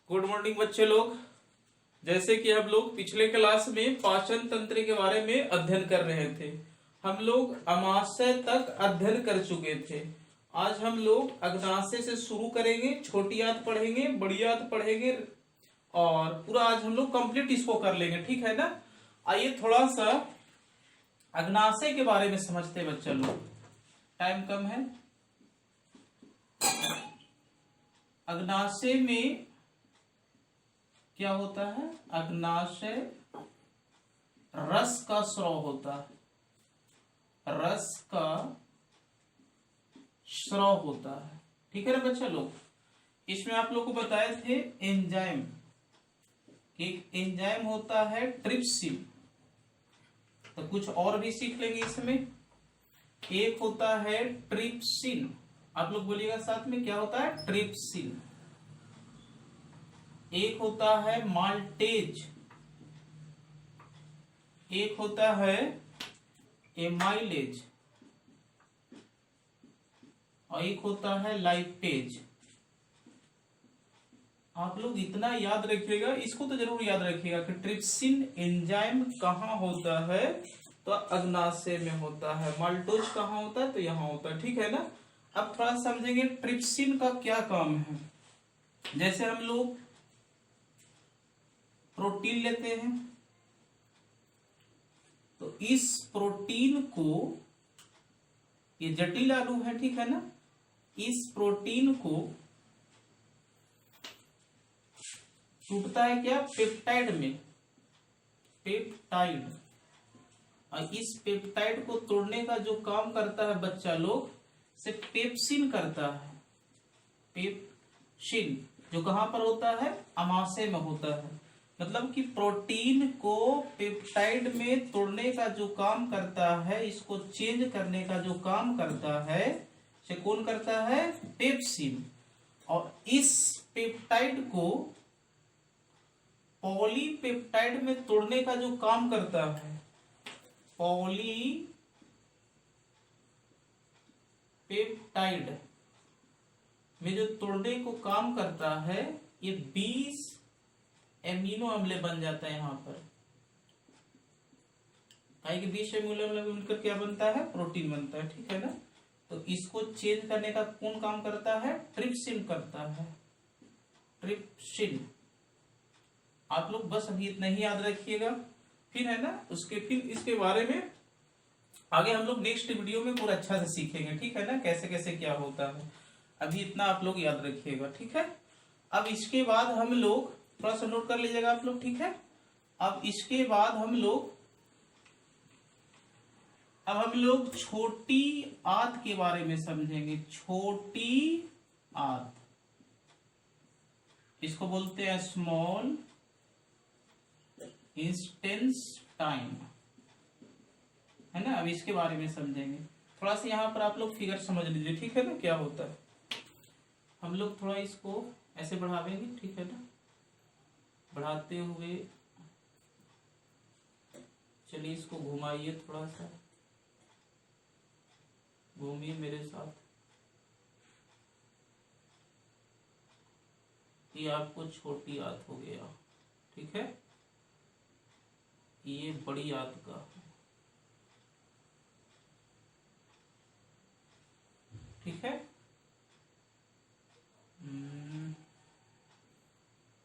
Good morning बच्चे लोग। जैसे कि हम लोग पिछले क्लास में पाचन तंत्र के बारे में अध्ययन कर रहे थे। हम लोग अमाशय तक अध्ययन कर चुके थे। आज हम लोग अग्नाशय से शुरू करेंगे, छोटी आंत पढ़ेंगे, बड़ी आंत पढ़ेंगे और पूरा आज हम लोग कंप्लीट इसको कर लेंगे, ठीक है ना। आइए थोड़ा सा अग्नाशय के बारे में समझते बच्चे लोग, टाइम कम है। अग्नाशय में क्या होता है? अग्नाशय रस का स्राव होता है, रस का स्राव होता है, ठीक है ना बच्चा लोग। इसमें आप लोग को बताए थे एंजाइम, एक एंजाइम होता है ट्रिप्सिन, तो कुछ और भी सीख लेंगे इसमें। एक होता है ट्रिप्सिन, आप लोग बोलिएगा साथ में, क्या होता है? ट्रिप्सिन। एक होता है माल्टेज, एक होता है एमाइलेज और एक होता है लाइपेज। आप लोग इतना याद रखिएगा, इसको तो जरूर याद रखिएगा कि ट्रिप्सिन एंजाइम कहाँ होता है, तो अग्नाशय में होता है। माल्टोज कहाँ होता है, तो यहाँ होता है, ठीक है ना। अब थोड़ा समझेंगे ट्रिप्सिन का क्या काम है। जैसे हम लोग प्रोटीन लेते हैं, तो इस प्रोटीन को, ये जटिल अणु है, ठीक है ना, इस प्रोटीन को टूटता है क्या? पेप्टाइड में, पेप्टाइड। और इस पेप्टाइड को तोड़ने का जो काम करता है बच्चा लोग, से पेप्सिन करता है। पेप्सिन जो कहां पर होता है? अमाशय में होता है। मतलब कि प्रोटीन को पेप्टाइड में तोड़ने का जो काम करता है, इसको चेंज करने का जो काम करता है, से कौन करता है? पेप्सिन। और इस पेप्टाइड को पॉलीपेप्टाइड में तोड़ने का जो काम करता है, पॉलीपेप्टाइड में जो तोड़ने को काम करता है, ये 20 एमिनो अम्ल बन जाता है यहाँ पर। कि 20 एमिनो अम्ल मिलकर क्या बनता है? प्रोटीन बनता है, ठीक है ना। तो इसको चेंज करने का कौन काम करता है? ट्रिप्सिन करता है, ट्रिप्सिन। आप लोग बस अभी इतना ही याद रखिएगा, फिर है ना, उसके फिर इसके बारे में आगे हम लोग नेक्स्ट वीडियो में पूरा अच्छा से सीखेंगे, ठीक है ना, कैसे कैसे क्या होता है। अभी इतना आप लोग याद रखिएगा, ठीक है। अब इसके बाद हम लोग थोड़ा सा नोट कर लीजिएगा आप लोग, ठीक है। अब इसके बाद हम लोग छोटी आंत के बारे में समझेंगे। छोटी आंत, इसको बोलते हैं स्मॉल इंटेस्टाइन, है ना। अब इसके बारे में समझेंगे। थोड़ा सा यहाँ पर आप लोग फिगर समझ लीजिए, ठीक है ना, क्या होता है। हम लोग थोड़ा इसको ऐसे बढ़ावेंगे, ठीक है ना। बढ़ाते हुए चलिए इसको घुमाइए, थोड़ा सा घूमिए मेरे साथ। ये आपको छोटी आंत हो गया, ठीक है। ये बड़ी आंत का, ठीक है।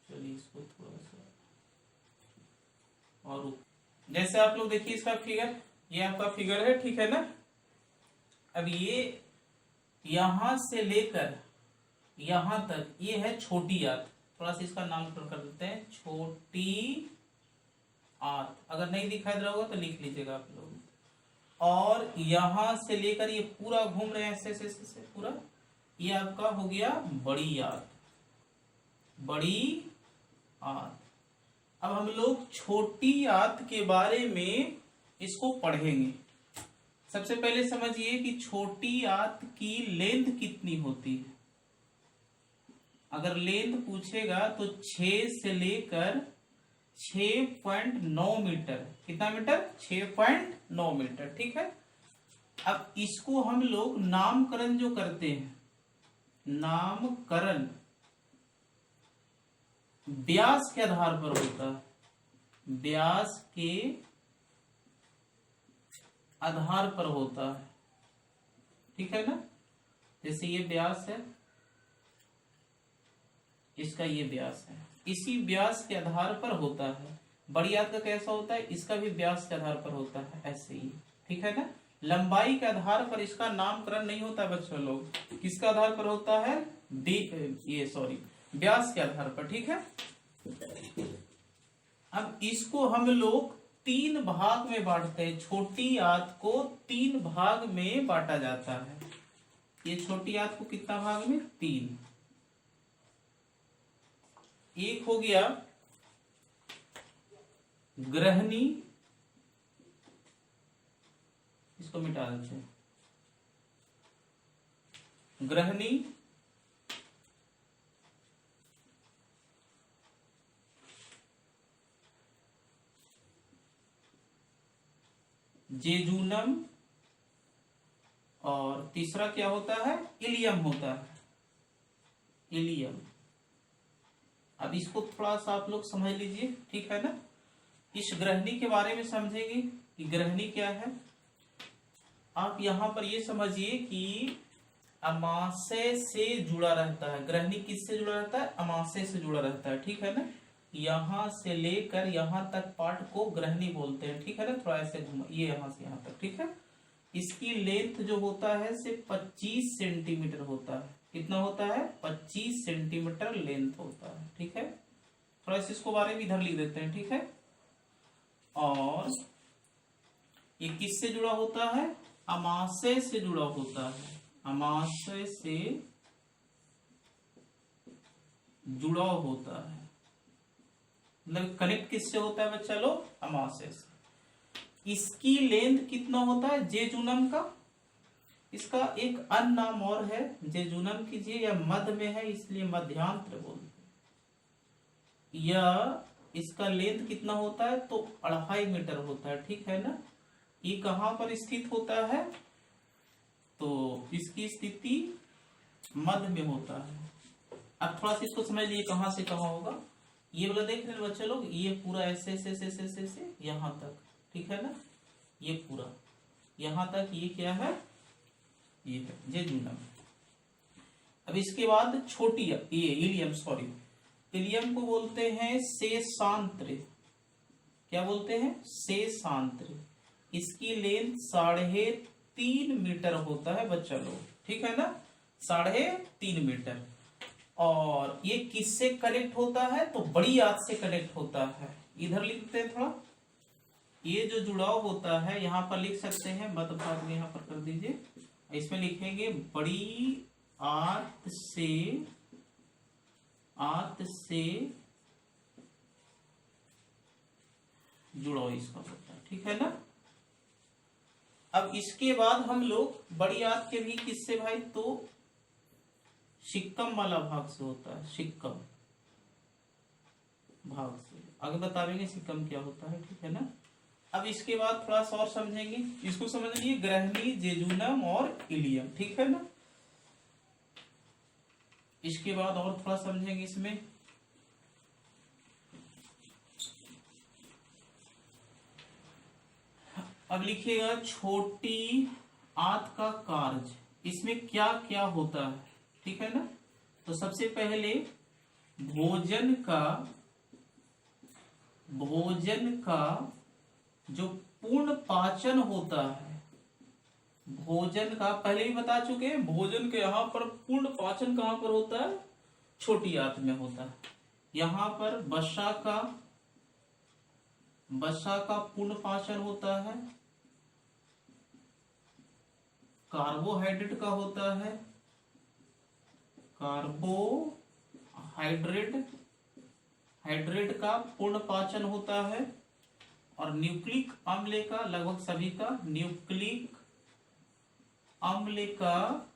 चलिए इसको थोड़ा सा और जैसे आप लोग देखिए इसका फिगर, ये आपका फिगर है, ठीक है ना। अब ये यहां से लेकर यहां तक ये है छोटी आंत। थोड़ा सा इसका नामकरण कर देते हैं, छोटी आंत। अगर नहीं दिखाई दे रहा होगा तो लिख लीजिएगा आप लोग। और यहां से लेकर ये पूरा घूम रहे हैं ऐसे पूरा, ये आपका हो गया बड़ी आंत, बड़ी आंत। अब हम लोग छोटी आंत के बारे में इसको पढ़ेंगे। सबसे पहले समझिए कि छोटी आंत की लेंथ कितनी होती है। अगर लेंथ पूछेगा तो 6 से लेकर 6.9 मीटर। कितना मीटर? 6.9 मीटर, ठीक है। अब इसको हम लोग नामकरण जो करते हैं, नामकरण व्यास के आधार पर होता है, व्यास के आधार पर होता है, ठीक है ना। जैसे ये व्यास है, इसका ये व्यास है, इसी व्यास के आधार पर होता है। बड़ी आयत का कैसा होता है, इसका भी व्यास के आधार पर होता है, ऐसे ही, ठीक है ना। लंबाई के आधार पर इसका नामकरण नहीं होता बच्चों लोग, किसका आधार पर होता है, व्यास के आधार पर, ठीक है। अब इसको हम लोग 3 भाग में बांटते हैं, छोटी आयत को 3 भाग में बांटा जाता है। ये छोटी आयत को कितना भाग में, 3। एक हो गया ग्रहणी, इसको मिटा देते हैं, ग्रहणी, जेजूनम, और तीसरा क्या होता है, इलियम होता है, इलियम। अब इसको थोड़ा सा आप लोग समझ लीजिए, ठीक है ना। इस ग्रहणी के बारे में समझेंगे कि ग्रहणी क्या है। आप यहां पर ये समझिए कि अमाशय से जुड़ा रहता है, ग्रहणी किससे जुड़ा रहता है, अमाशय से जुड़ा रहता है, ठीक है ना। यहां से लेकर यहां तक पार्ट को ग्रहणी बोलते हैं, ठीक है ना। थोड़ा ऐसे घुमा, ये यहां से यहां तक, ठीक है। इसकी लेंथ जो होता है सिर्फ 25 सेंटीमीटर होता है। कितना होता है, 25 सेंटीमीटर लेंथ होता है, ठीक है। थोड़ा सा इसको बारे में इधर लिख देते हैं, ठीक है। और ये किससे जुड़ा होता है, अमाशय से जुड़ा होता है, अमाशय से जुड़ा होता है। मतलब कनेक्ट किससे होता है बच्चा लोग, अमाशय से। इसकी लेंथ कितना होता है, जेजूनम का, इसका एक अन्य नाम और है, जेजूनम कीजिए, या मध्य में है इसलिए मध्यांतर बोलते हैं। या इसका लेंथ कितना होता है, तो 2.5 मीटर होता है, ठीक है ना। ये कहां पर स्थित होता है, तो इसकी स्थिति मध्य में होता है। अब थोड़ा सा इसको समझ लीजिए कहां से कहां होगा। ये वाला देख रहे बच्चे लोग, ये पूरा ऐसे ऐसे यहां तक, ठीक है ना। ये पूरा यहां तक, ये क्या है, ये है जेजूनम। अब इसके बाद छोटी ये इलियम, सॉरी, इलियम को बोलते हैं शेषांत्र। क्या बोलते हैं, शेषांत्र। इसकी लेंथ 3.5 मीटर होता है बच्चा लोग, ठीक है ना, 3.5 मीटर। और ये किससे कनेक्ट होता है, तो बड़ी आयत से कनेक्ट होता है। इधर लिखते हैं थोड़ा, ये जो जुड़ाव होता है यहां पर लिख सकते हैं, मध्य भाग में यहां पर कर दीजिए, इसमें लिखेंगे बड़ी आयत से जुड़ाव इसका होता है, ठीक है ना। अब इसके बाद हम लोग बड़ी आयत के भी किससे भाई, तो सिक्कम वाला भाग से होता है, सिक्कम भाग से। आगे बताएंगे सिक्कम क्या होता है, ठीक है ना। अब इसके बाद थोड़ा सा और समझेंगे, इसको समझ लीजिए, ग्रहणी, जेजूनम और इलियम, ठीक है ना। इसके बाद और थोड़ा समझेंगे इसमें, अब लिखिएगा छोटी आयत का कार्य, इसमें क्या क्या होता है, ठीक है ना। तो सबसे पहले भोजन का जो पूर्ण पाचन होता है, भोजन का पहले भी बता चुके हैं, भोजन के यहाँ पर पूर्ण पाचन कहां पर होता है, छोटी आंत में होता है। यहाँ पर वसा का पूर्ण पाचन होता है, कार्बोहाइड्रेट का होता है, हाइड्रेट का पूर्ण पाचन होता है, और न्यूक्लिक अम्ल का, लगभग सभी का न्यूक्लिक अम्ल का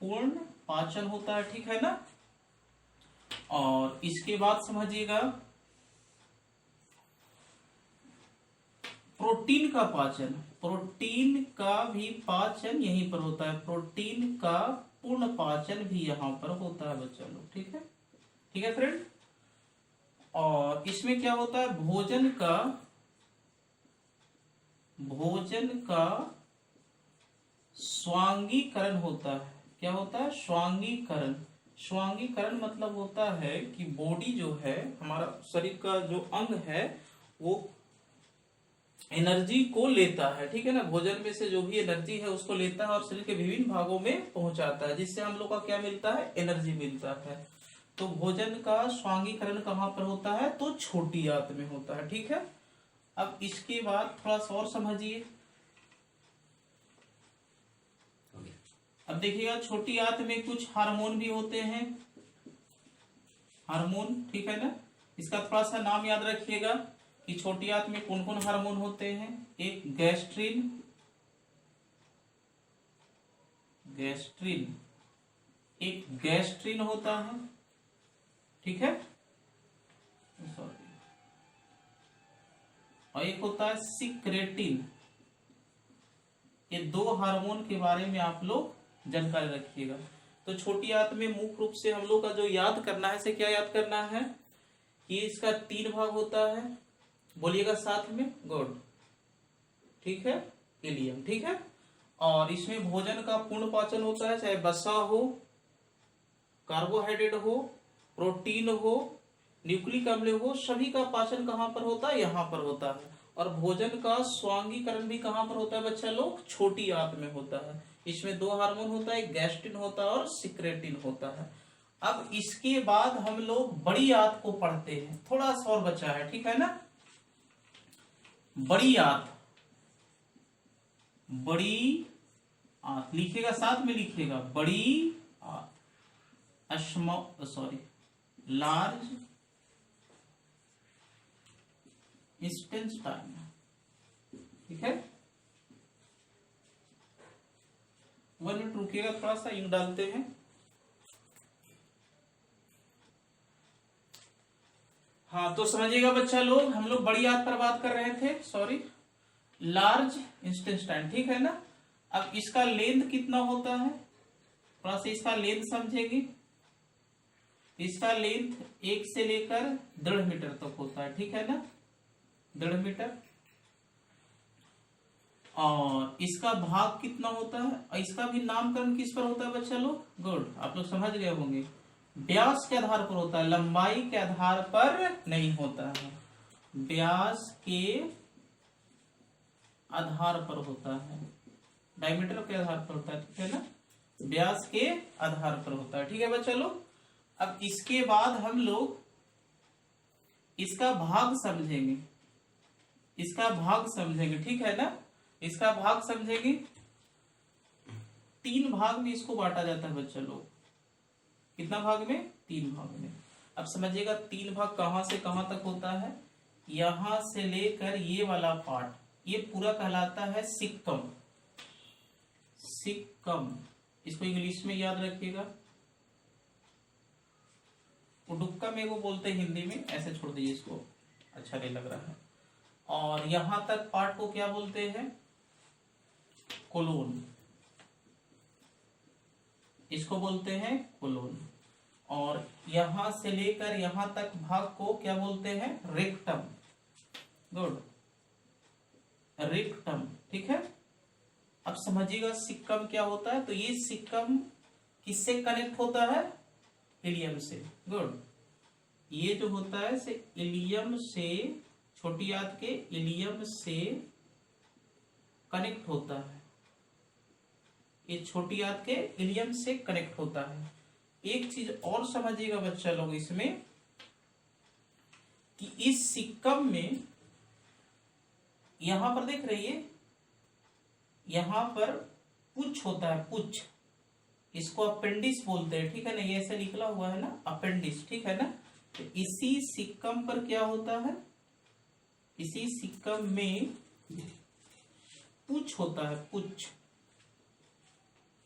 पूर्ण पाचन होता है, ठीक है ना। और इसके बाद समझिएगा प्रोटीन का पाचन, प्रोटीन का भी पाचन यहीं पर होता है, प्रोटीन का पूर्ण पाचन भी यहां पर होता है बच्चा लोग, ठीक है। ठीक है फ्रेंड। और इसमें क्या होता है, भोजन का स्वांगीकरण होता है। क्या होता है, स्वांगीकरण। स्वांगीकरण मतलब होता है कि बॉडी जो है, हमारा शरीर का जो अंग है वो एनर्जी को लेता है, ठीक है ना, भोजन में से जो भी एनर्जी है उसको लेता है और शरीर के विभिन्न भागों में पहुंचाता है, जिससे हम लोग का क्या मिलता है, एनर्जी मिलता है। तो भोजन का स्वांगीकरण कहाँ पर होता है, तो छोटी आंत में होता है, ठीक है। अब इसके बाद थोड़ा सा और समझिए। अब देखिएगा, छोटी आंत में कुछ हार्मोन भी होते हैं, हार्मोन, ठीक है ना। इसका थोड़ा सा नाम याद रखिएगा कि छोटी आंत में कौन कौन हार्मोन होते हैं। एक गैस्ट्रिन, एक गैस्ट्रिन होता है, ठीक है, सॉरी, और एक होता है सिक्रेटिन। ये दो हार्मोन के बारे में आप लोग जानकारी रखिएगा। तो छोटी आंत में मुख्य रूप से हम लोग का जो याद करना है, इसे क्या याद करना है कि इसका 3 भाग होता है, बोलिएगा साथ में, गुड, ठीक है, इलियम, ठीक है। और इसमें भोजन का पूर्ण पाचन होता है, चाहे वसा हो, कार्बोहाइड्रेट हो, प्रोटीन हो, न्यूक्लिक अम्ल हो, सभी का पाचन कहां पर होता है, यहां पर होता है। और भोजन का स्वांगीकरण भी कहां पर होता है बच्चा लोग, छोटी आंत में होता है। इसमें 2 हार्मोन होता है, एक गैस्ट्रिन होता है और सिक्रेटिन होता है। अब इसके बाद हम लोग बड़ी आंत को पढ़ते हैं, थोड़ा सा और बचा है, ठीक है ना। बड़ी आंत, बड़ी आंत लिखिएगा, साथ में लिखिएगा, बड़ी आंत, लार्ज इंटेस्टाइन, ठीक है। 1 मिनट रुकिएगा, थोड़ा सा इंक डालते हैं। हाँ, तो समझिएगा बच्चा लोग, हम लोग बड़ी आंत पर बात कर रहे थे, सॉरी, लार्ज इंटेस्टाइन, ठीक है ना। अब इसका लेंथ कितना होता है, थोड़ा सा इसका लेंथ समझेंगे। इसका लेंथ 1 से लेकर 1.5 मीटर तक होता है, ठीक है ना, 1.5 मीटर। और इसका भाग कितना होता है, और इसका भी नामकरण किस पर होता है बच्चा लोग, गुड, आप लोग समझ गए होंगे, व्यास के आधार पर होता है, लंबाई के आधार पर नहीं होता है, व्यास के आधार पर होता है, डायमीटर के आधार पर होता है, ठीक है ना, व्यास के आधार पर होता है, ठीक है बच्चा लोग। अब इसके बाद हम लोग इसका भाग समझेंगे, इसका भाग समझेंगे, ठीक है ना। इसका भाग समझेंगे, 3 भाग में इसको बांटा जाता है बच्चा लोग। कितना भाग में, 3 भाग में। अब समझिएगा 3 भाग कहां से कहां तक होता है, यहां से लेकर ये वाला पार्ट, ये पूरा कहलाता है सिक्कम, सिक्कम, इसको इंग्लिश में याद रखिएगा, उडुक्का में वो बोलते हैं हिंदी में, ऐसे छोड़ दीजिए इसको, अच्छा नहीं लग रहा है। और यहां तक पार्ट को क्या बोलते हैं, कोलोन, इसको बोलते हैं कोलोन। और यहां से लेकर यहां तक भाग को क्या बोलते हैं, रेक्टम, गुड, रेक्टम, ठीक है। अब समझिएगा सिक्कम क्या होता है, तो ये सिक्कम किससे कनेक्ट होता है, इलियम से, गुड। ये जो होता है से इलियम से, छोटी आंत के इलियम से कनेक्ट होता है, ये छोटी आंत के इलियम से कनेक्ट होता है। एक चीज और समझिएगा बच्चा लोग इसमें, कि इस सिक्कम में यहां पर देख रही है, यहां पर पुच्छ होता है, पुच्छ, इसको अपेंडिक्स बोलते हैं, ठीक है ना, ये ऐसे निकला हुआ है ना, अपेंडिक्स, ठीक है ना। तो इसी सिक्कम पर क्या होता है, इसी सिक्कम में पुच्छ होता है, पुच्छ,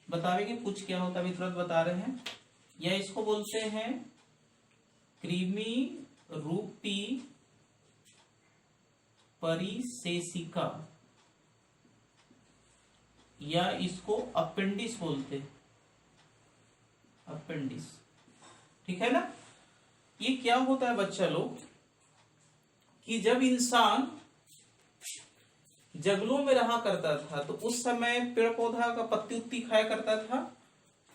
बताएंगे पुच्छ क्या होता है, अभी तुरंत बता रहे हैं। या इसको बोलते हैं कृमि रूपी परिसेशिका, या इसको अपेंडिक्स बोलते हैं, अपेंडिक्स, ठीक है ना। ये क्या होता है बच्चा लोग कि जब इंसान जंगलों में रहा करता था तो उस समय पेड़ पौधा का पत्ती उत्ती खाया करता था।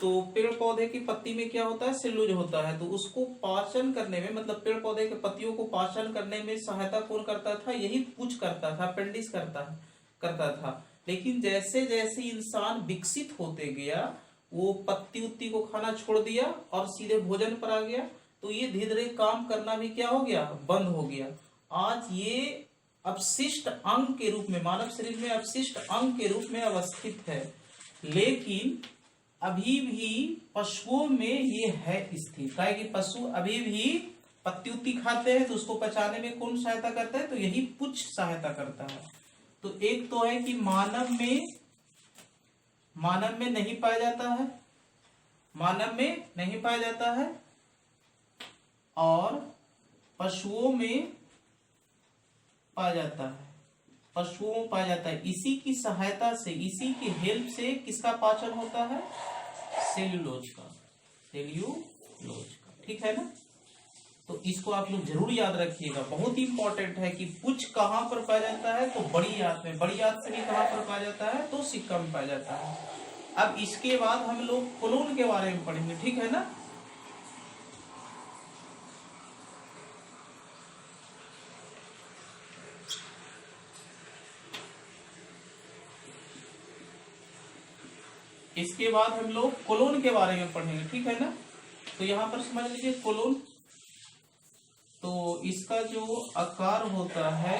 तो पेड़ पौधे की पत्ती में क्या होता है, सेल्यूलोज होता है। तो उसको पाचन करने में, मतलब पेड़ पौधे के पत्तियों को पाचन करने में सहायता कौन करता था, यही पूंछ करता था, अपेंडिक्स करता था। लेकिन जैसे जैसे इंसान विकसित होते गया वो पत्ती उत्ती को खाना छोड़ दिया और सीधे भोजन पर आ गया। तो ये धीरे धीरे काम करना भी क्या हो गया, बंद हो गया। आज ये अपशिष्ट अंग के रूप में मानव शरीर में अपशिष्ट अंग के रूप में अवस्थित है। लेकिन अभी भी पशुओं में ये है स्थित, क्या है कि पशु अभी भी पत्ती उत्ती खाते हैं तो उसको पचाने में कौन सहायता करता है, तो यही पुच्छ सहायता करता है। तो एक तो है कि मानव में नहीं पाया जाता है, मानव में नहीं पाया जाता है, और पशुओं में पाया जाता है, पशुओं में पाया जाता है। इसी की सहायता से, इसी की हेल्प से किसका पाचन होता है, सेल्यूलोज का, सेल्यूलोज का, ठीक है ना। तो इसको आप लोग जरूर याद रखिएगा, बहुत ही इंपॉर्टेंट है कि पुच्छ कहां पर पाया जाता है, तो बड़ी आंत में, बड़ी आंत से भी कहां पर पाया जाता है, तो सिक्का में पाया जाता है। अब इसके बाद हम लोग कोलोन के बारे में पढ़ेंगे, ठीक है ना। इसके बाद हम लोग कोलोन के बारे में पढ़ेंगे, ठीक है ना। तो यहां पर समझ लीजिए कोलोन, तो इसका जो आकार होता है,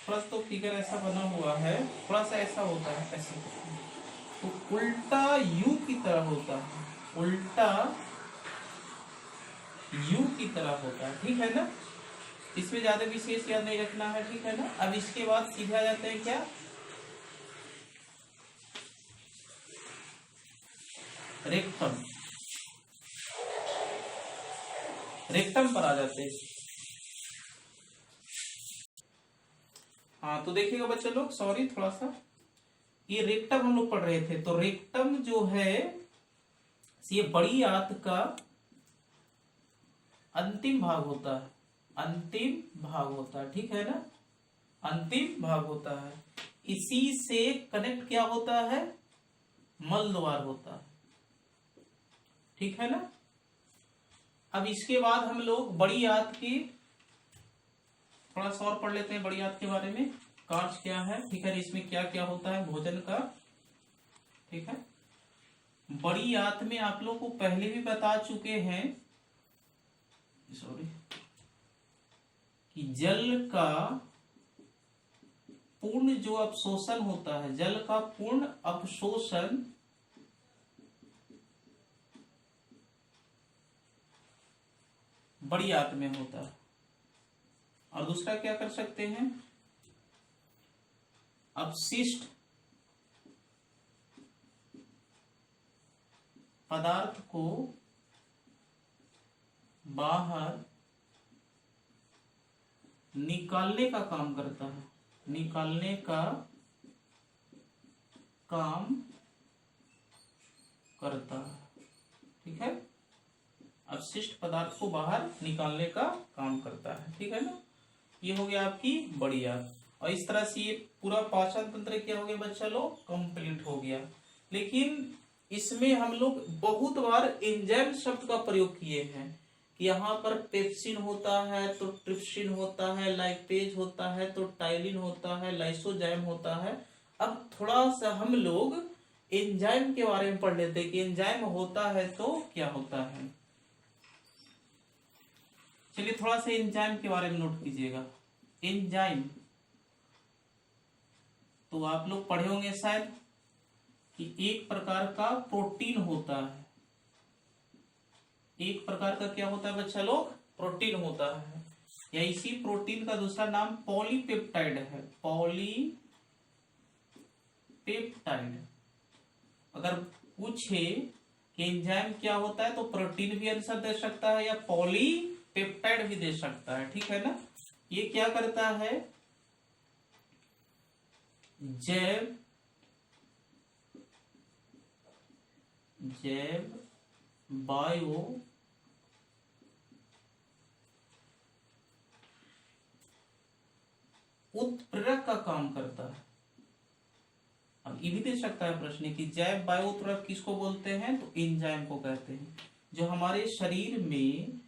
थोड़ा सा तो फिगर ऐसा बना हुआ है, थोड़ा सा ऐसा होता है, ऐसे तो उल्टा यू की तरह होता है, उल्टा यू की तरह होता है, ठीक है ना। इसमें ज्यादा विशेष याद नहीं रखना है, ठीक है ना। अब इसके बाद सीधे आ जाते हैं क्या, रेक्टम, रेक्टम पर आ जाते हैं। हाँ तो देखिएगा बच्चे लोग, सॉरी थोड़ा सा, ये रेक्टम हम लोग पढ़ रहे थे। तो रेक्टम जो है ये बड़ी आंत का अंतिम भाग होता है, अंतिम भाग होता है, ठीक है ना, अंतिम भाग होता है। इसी से कनेक्ट क्या होता है, मल द्वार होता है, ठीक है ना। अब इसके बाद हम लोग बड़ी आंत की थोड़ा सा और पढ़ लेते हैं, बड़ी आंत के बारे में, कार्य क्या है, ठीक है, इसमें क्या क्या होता है भोजन का, ठीक है। बड़ी आंत में आप लोग को पहले भी बता चुके हैं, सॉरी, कि जल का पूर्ण जो अपशोषण होता है, जल का पूर्ण अपशोषण बड़ी आंत में होता है। और दूसरा क्या कर सकते हैं, अपशिष्ट पदार्थ को बाहर निकालने का काम करता है, निकालने का काम करता है, ठीक है। अपशिष्ट पदार्थ को बाहर निकालने का काम करता है, ठीक है ना। ये हो गया आपकी बड़ी आंत। और इस तरह से ये पूरा पाचन तंत्र क्या हो गया बच्चा लोग, कंप्लीट हो गया। लेकिन इसमें हम लोग बहुत बार एंजाइम शब्द का प्रयोग किए हैं कि यहाँ पर पेप्सिन होता है तो ट्रिप्सिन होता है, लाइपेज होता है तो टाइलिन होता है, लाइसोजाइम होता है। अब थोड़ा सा हम लोग एंजाइम के बारे में पढ़ लेते हैं कि एंजाइम होता है तो क्या होता है। चलिए थोड़ा सा एंजाइम के बारे में नोट कीजिएगा। एंजाइम तो आप लोग पढ़े होंगे शायद कि एक प्रकार का प्रोटीन होता है, एक प्रकार का क्या होता है बच्चा लोग, प्रोटीन होता है, या इसी प्रोटीन का दूसरा नाम पॉलीपेप्टाइड है, पॉलीपेप्टाइड। अगर पूछे कि एंजाइम क्या होता है तो प्रोटीन भी आंसर दे सकता है या पॉलीपेप्टाइड भी दे सकता है, ठीक है ना। ये क्या करता है, जैव बायो उत्प्रेरक का काम करता है। अब ये भी दे सकता है प्रश्न कि जैव बायो उत्प्रेरक किसको बोलते हैं, तो एंजाइम को कहते हैं। जो हमारे शरीर में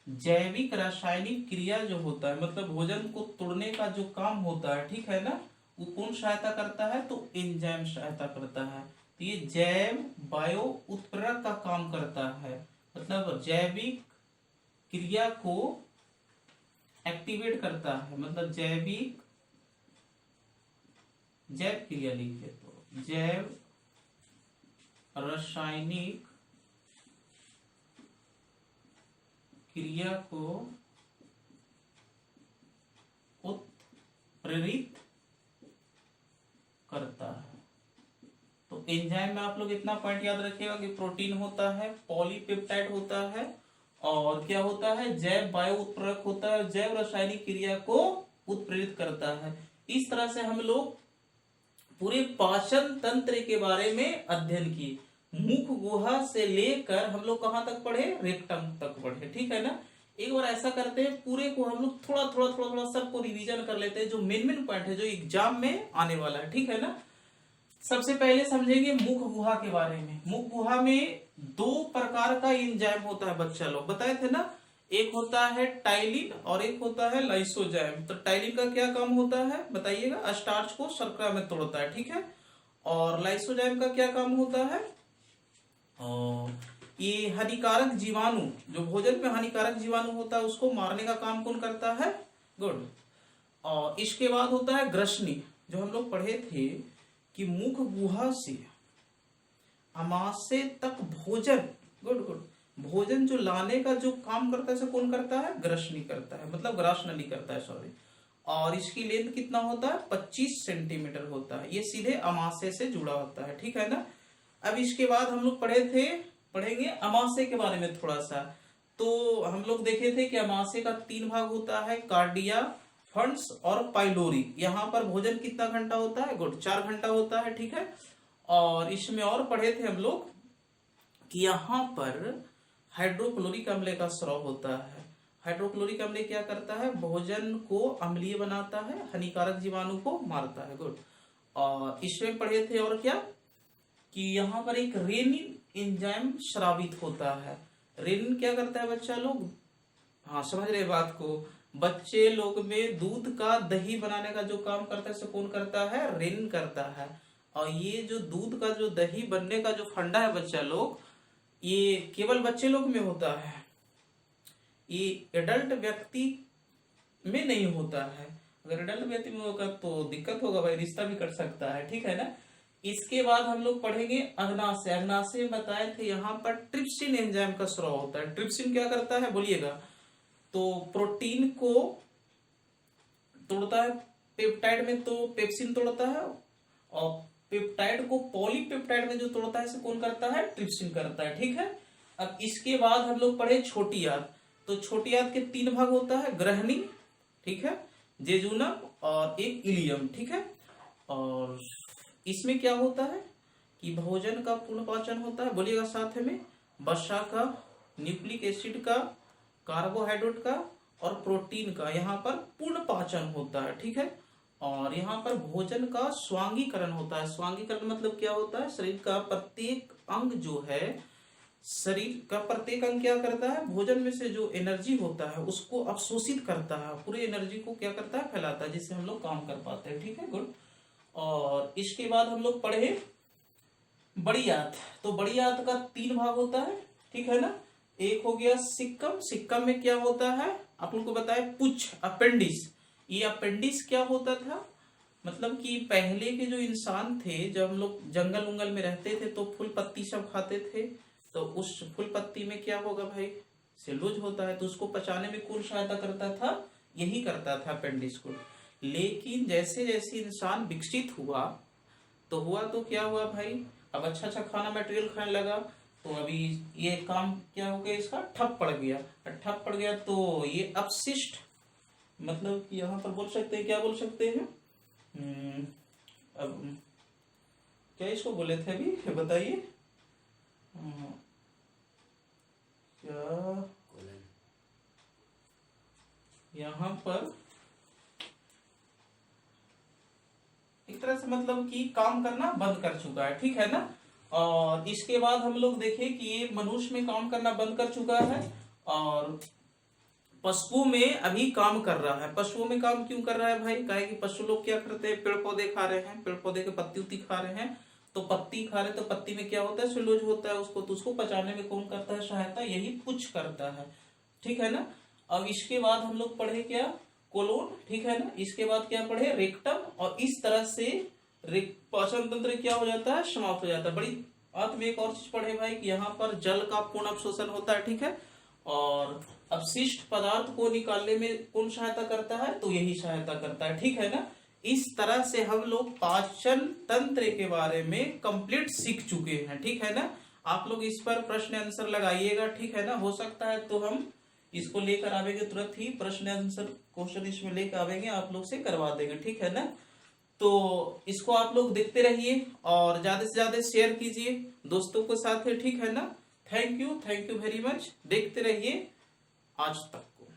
जैविक रासायनिक क्रिया जो होता है, मतलब भोजन को तोड़ने का जो काम होता है, ठीक है ना, वो कौन सहायता करता है, तो एंजाइम सहायता करता है। तो ये जैव बायो उत्प्रेरक का काम करता है, मतलब जैविक क्रिया को एक्टिवेट करता है, मतलब जैव क्रिया लिखिए तो जैव रासायनिक क्रिया को उत्प्रेरित करता है। तो एंजाइम में आप लोग इतना पॉइंट याद रखिएगा कि प्रोटीन होता है, पॉलीपेप्टाइड होता है, और क्या होता है, जैव बायो उत्प्रेरक होता है, जैव रासायनिक क्रिया को उत्प्रेरित करता है। इस तरह से हम लोग पूरे पाचन तंत्र के बारे में अध्ययन किए। मुख गुहा से लेकर हम लोग कहां तक पढ़े, रेक्टम तक पढ़े, ठीक है ना। एक बार ऐसा करते हैं, पूरे को हम लोग थोड़ा थोड़ा थोड़ा थोड़ा सबको रिवीजन कर लेते हैं, जो मेन पॉइंट है जो एग्जाम में आने वाला है, ठीक है ना। सबसे पहले समझेंगे मुख गुहा के बारे में। मुख गुहा में दो प्रकार का एंजाइम होता है, बच्चा लोग बताए थे ना, एक होता है टाइलिन और एक होता है लाइसोजाइम। तो टाइलिन का क्या काम होता है बताइएगा, स्टार्च को शर्करा में तोड़ता है, ठीक है। और लाइसोजाइम का क्या काम होता है, ये हानिकारक जीवाणु, जो भोजन में हानिकारक जीवाणु होता है उसको मारने का काम कौन करता है, गुड। और इसके बाद होता है ग्रसनी, जो हम लोग पढ़े थे कि मुख गुहा से आमाशय तक भोजन, गुड गुड, भोजन जो लाने का जो काम करता है कौन करता है, ग्रसनी करता है, मतलब ग्रासनली करता है, सॉरी। और इसकी लेंथ कितना होता है, 25 सेंटीमीटर होता है। ये सीधे अमाशय से जुड़ा होता है, ठीक है ना। अब इसके बाद हम लोग पढ़ेंगे अमाशय के बारे में थोड़ा सा। तो हम लोग देखे थे कि अमाशय का 3 भाग होता है, कार्डिया, फंड्स और पाइलोरी। यहाँ पर भोजन कितना घंटा होता है, गुड, 4 घंटा होता है, ठीक है। और इसमें और पढ़े थे हम लोग कि यहाँ पर हाइड्रोक्लोरिक अम्ल का स्राव होता है। हाइड्रोक्लोरिक अम्ल क्या करता है, भोजन को अम्लीय बनाता है, हानिकारक जीवाणु को मारता है, गुड। और इसमें पढ़े थे और क्या कि यहाँ पर एक रेनिन एंजाइम स्रावित होता है। रेनिन क्या करता है बच्चा लोग, हाँ समझ रहे बात को, बच्चे लोग में दूध का दही बनाने का जो काम करता है कौन करता है, रेनिन करता है। और ये जो दूध का जो दही बनने का जो फंडा है बच्चा लोग, ये केवल बच्चे लोग में होता है, ये एडल्ट व्यक्ति में नहीं होता है। अगर एडल्ट व्यक्ति में होगा तो दिक्कत होगा भाई, रिश्ता भी कर सकता है, ठीक है ना। इसके बाद हम लोग पढ़ेंगे अग्नाशय। अग्नाशय में बताए थे यहाँ पर ट्रिप्सिन एंजाइम का स्राव होता है। ट्रिप्सिन क्या करता है बोलिएगा, तो प्रोटीन को तोड़ता है, पेप्टाइड में तो पेप्सिन तोड़ता है, और पेप्टाइड को पॉलीपेप्टाइड में जो तोड़ता है कौन करता है, ट्रिप्सिन करता है, ठीक है। अब इसके बाद हम लोग पढ़े छोटी आंत। तो छोटी आंत के 3 भाग होता है, ग्रहणी, ठीक है, जेजुनम और एक इलियम, ठीक है। और इसमें क्या होता है कि भोजन का पूर्ण पाचन होता है, बोलिएगा साथ में, वसा का, न्यूक्लिक एसिड का, कार्बोहाइड्रेट का और प्रोटीन का यहाँ पर पूर्ण पाचन होता है, ठीक है। और यहाँ पर भोजन का स्वांगीकरण होता है। स्वांगीकरण मतलब क्या होता है, शरीर का प्रत्येक अंग जो है, शरीर का प्रत्येक अंग क्या करता है, भोजन में से जो एनर्जी होता है उसको अवशोषित करता है, पूरी एनर्जी को क्या करता है, फैलाता है, जिससे हम लोग काम कर पाते हैं, ठीक है, गुड। और इसके बाद हम लोग पढ़े बड़ी आंत। तो बड़ी आंत का 3 भाग होता है, ठीक है ना। एक हो गया सिक्कम। सिक्कम में क्या होता है, आप उनको बताए पुच्छ, अपेंडिस। ये अपेंडिस क्या होता था, मतलब कि पहले के जो इंसान थे, जब हम लोग जंगल उंगल में रहते थे तो फूल पत्ती सब खाते थे, तो उस फूल पत्ती में क्या होगा भाई, सेलुलोज होता है, तो उसको पचाने में कौन सहायता करता था, यही करता था, अपेंडिस को। लेकिन जैसे जैसे इंसान विकसित हुआ तो क्या हुआ भाई, अब अच्छा अच्छा खाना मटेरियल खाने लगा, तो अभी ये काम क्या हो गया, इसका ठप पड़ गया। ठप पड़ गया तो ये अपशिष्ट, मतलब कि यहाँ पर बोल सकते हैं, क्या बोल सकते हैं, अब क्या इसको बोले थे अभी बताइए, क्या यहाँ पर मतलब कि काम करना बंद कर चुका है, ठीक है ना। और इसके बाद हम लोग देखें कि ये मनुष्य में काम करना बंद कर चुका है और पशुओं में अभी काम कर रहा है। पशुओं में काम क्यों कर रहा है भाई? काहे कि पशु लोग क्या करते हैं, पेड़ पौधे खा रहे हैं, पेड़ पौधे के पत्ती उत्ती खा रहे हैं। तो पत्ती खा रहे तो पत्ती में क्या होता है, सेलुलोज होता है उसको, तो उसको पचाने में कौन करता है सहायता, यही पुच्छ करता है, ठीक है ना। अब इसके बाद हम लोग पढ़े क्या, कोलोन, ठीक है ना। इसके बाद क्या पढ़े, रेक्टम। और इस तरह से पाचन तंत्र क्या हो जाता है, समाप्त हो जाता है। बड़ी अंत में एक और चीज पढ़े भाई कि यहाँ पर जल का पूर्ण अवशोषण होता है, ठीक है। और अपशिष्ट पदार्थ को निकालने में कौन सहायता करता है, तो यही सहायता करता है, ठीक है ना। इस तरह से हम लोग पाचन तंत्र के बारे में कंप्लीट सीख चुके हैं, ठीक है ना। आप लोग इस पर प्रश्न आंसर लगाइएगा, ठीक है ना। हो सकता है तो हम इसको लेकर आवेंगे, तुरंत ही प्रश्न आंसर क्वेश्चन इसमें लेकर आवेंगे, आप लोग से करवा देंगे, ठीक है ना। तो इसको आप लोग देखते रहिए और ज्यादा से ज्यादा शेयर कीजिए दोस्तों के साथ, ठीक है ना। Thank you very much. देखते रहिए आज तक को।